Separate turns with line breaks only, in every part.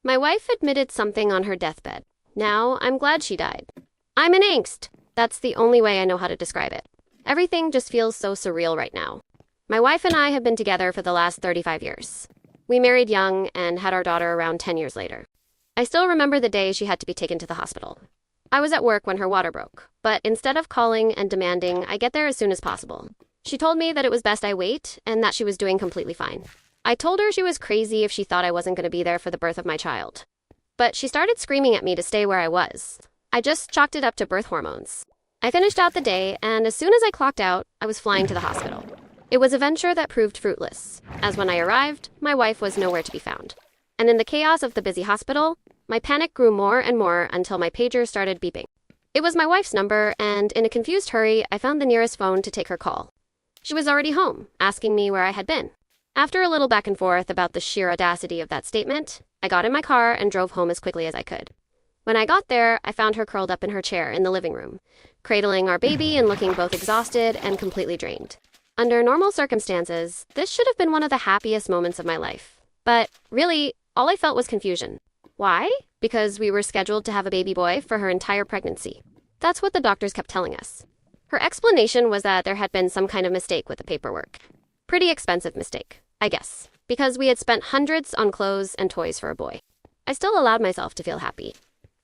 My wife admitted something on her deathbed. Now, I'm glad she died. I'm in angst. That's the only way I know how to describe it. Everything just feels so surreal right now. My wife and I have been together for the last 35 years. We married young and had our daughter around 10 years later. I still remember the day she had to be taken to the hospital. I was at work when her water broke, but instead of calling and demanding I get there as soon as possible, she told me that it was best I wait and that she was doing completely fine. I told her she was crazy if she thought I wasn't going to be there for the birth of my child. But she started screaming at me to stay where I was. I just chalked it up to birth hormones. I finished out the day, and as soon as I clocked out, I was flying to the hospital. It was a venture that proved fruitless, as when I arrived, my wife was nowhere to be found. And in the chaos of the busy hospital, my panic grew more and more until my pager started beeping. It was my wife's number, and in a confused hurry, I found the nearest phone to take her call. She was already home, asking me where I had been. After a little back and forth about the sheer audacity of that statement, I got in my car and drove home as quickly as I could. When I got there, I found her curled up in her chair in the living room, cradling our baby and looking both exhausted and completely drained. Under normal circumstances, this should have been one of the happiest moments of my life. But really, all I felt was confusion. Why? Because we were scheduled to have a baby boy for her entire pregnancy. That's what the doctors kept telling us. Her explanation was that there had been some kind of mistake with the paperwork. Pretty expensive mistake, I guess, because we had spent hundreds on clothes and toys for a boy. I still allowed myself to feel happy.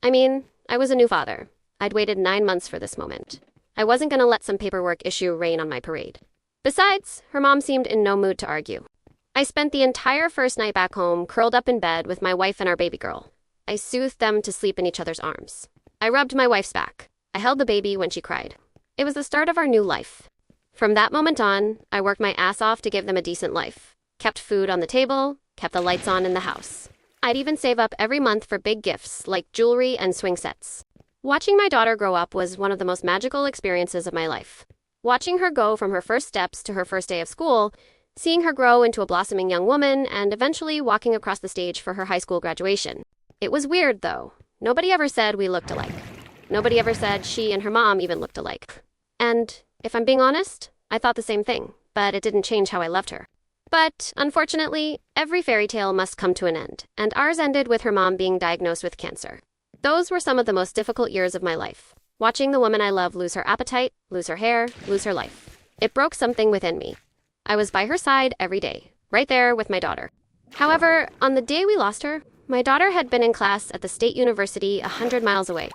I mean, I was a new father. I'd waited 9 months for this moment. I wasn't going to let some paperwork issue rain on my parade. Besides, her mom seemed in no mood to argue. I spent the entire first night back home curled up in bed with my wife and our baby girl. I soothed them to sleep in each other's arms. I rubbed my wife's back. I held the baby when she cried. It was the start of our new life. From that moment on, I worked my ass off to give them a decent life. Kept food on the table, kept the lights on in the house. I'd even save up every month for big gifts like jewelry and swing sets. Watching my daughter grow up was one of the most magical experiences of my life. Watching her go from her first steps to her first day of school, seeing her grow into a blossoming young woman, and eventually walking across the stage for her high school graduation. It was weird, though. Nobody ever said we looked alike. Nobody ever said she and her mom even looked alike. And, if I'm being honest, I thought the same thing, but it didn't change how I loved her. But, unfortunately, every fairy tale must come to an end, and ours ended with her mom being diagnosed with cancer. Those were some of the most difficult years of my life. Watching the woman I love lose her appetite, lose her hair, lose her life. It broke something within me. I was by her side every day, right there with my daughter. However, on the day we lost her, my daughter had been in class at the state university 100 miles away,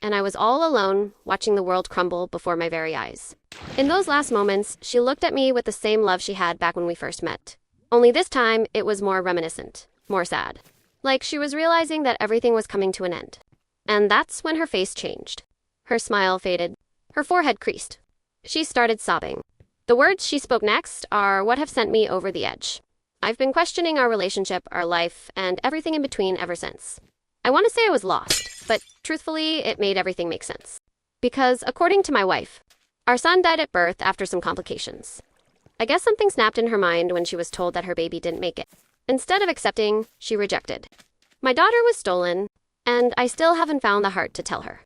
and I was all alone watching the world crumble before my very eyes. In those last moments, she looked at me with the same love she had back when we first met. Only this time, it was more reminiscent, more sad. Like she was realizing that everything was coming to an end. And that's when her face changed. Her smile faded. Her forehead creased. She started sobbing. The words she spoke next are what have sent me over the edge. I've been questioning our relationship, our life, and everything in between ever since. I want to say I was lost, but truthfully, it made everything make sense. Because, according to my wife, our son died at birth after some complications. I guess something snapped in her mind when she was told that her baby didn't make it. Instead of accepting, she rejected. My daughter was stolen, and I still haven't found the heart to tell her.